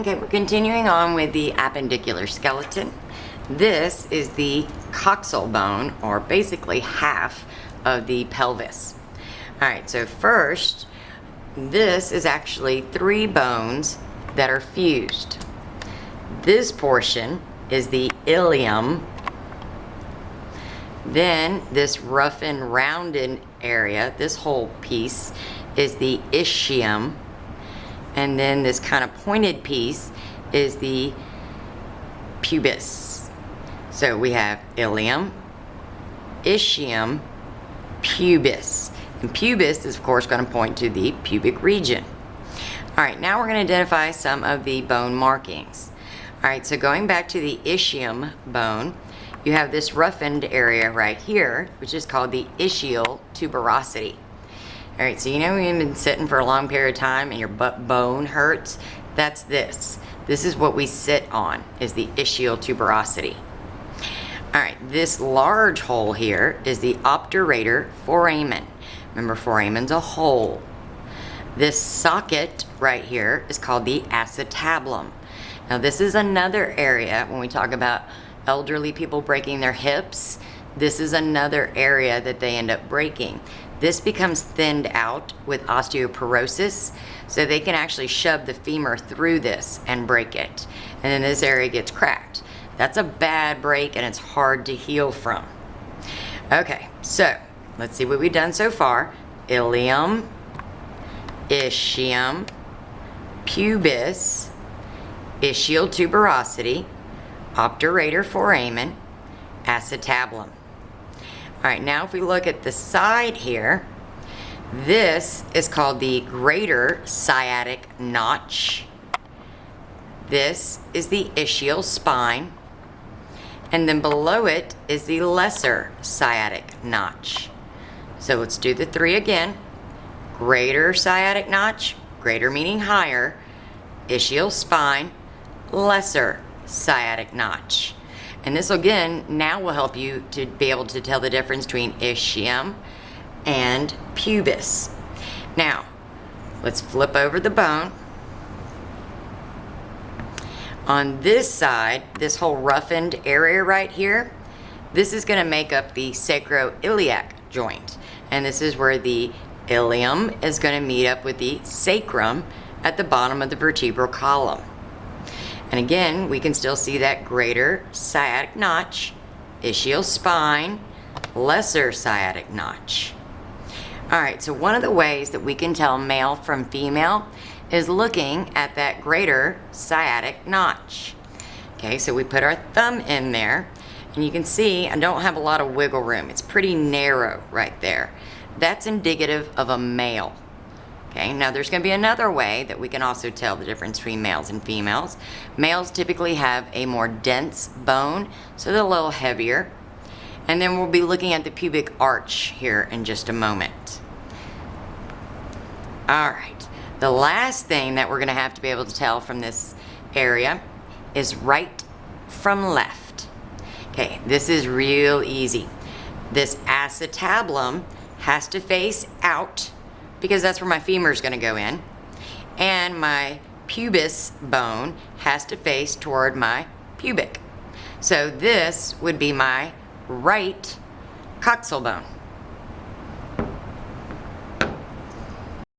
Okay, we're continuing on with the appendicular skeleton. This is the coxal bone, or basically half of the pelvis. All right, so first, this is actually 3 bones that are fused. This portion is the ilium. Then this rough and rounded area, this whole piece, is the ischium. And then this kind of pointed piece is the pubis. So we have ilium, ischium, pubis. And pubis is of course going to point to the pubic region. Alright, now we're going to identify some of the bone markings. Alright, so going back to the ischium bone, you have this roughened area right here, which is called the ischial tuberosity. Alright, so you know when you've been sitting for a long period of time and your butt bone hurts? That's this. This is what we sit on, is the ischial tuberosity. Alright, this large hole here is the obturator foramen. Remember, foramen's a hole. This socket right here is called the acetabulum. Now this is another area when we talk about elderly people breaking their hips. This is another area that they end up breaking. This becomes thinned out with osteoporosis, so they can actually shove the femur through this and break it. And then this area gets cracked. That's a bad break and it's hard to heal from. Okay, so let's see what we've done so far. Ilium, ischium, pubis, ischial tuberosity, obturator foramen, acetabulum. Alright, now if we look at the side here, this is called the greater sciatic notch. This is the ischial spine. And then below it is the lesser sciatic notch. So let's do the 3 again. Greater sciatic notch, greater meaning higher, ischial spine, lesser sciatic notch. And this again now will help you to be able to tell the difference between ischium and pubis. Now, let's flip over the bone. On this side, this whole roughened area right here, this is going to make up the sacroiliac joint. And this is where the ilium is going to meet up with the sacrum at the bottom of the vertebral column. And again, we can still see that greater sciatic notch, ischial spine, lesser sciatic notch. Alright, so one of the ways that we can tell male from female is looking at that greater sciatic notch. Okay, so we put our thumb in there, and you can see I don't have a lot of wiggle room. It's pretty narrow right there. That's indicative of a male. Okay, now there's going to be another way that we can also tell the difference between males and females. Males typically have a more dense bone, so they're a little heavier. And then we'll be looking at the pubic arch here in just a moment. Alright, the last thing that we're going to have to be able to tell from this area is right from left. Okay, this is real easy. This acetabulum has to face out, because that's where my femur is going to go in, and my pubis bone has to face toward my pubic. So this would be my right coxal bone.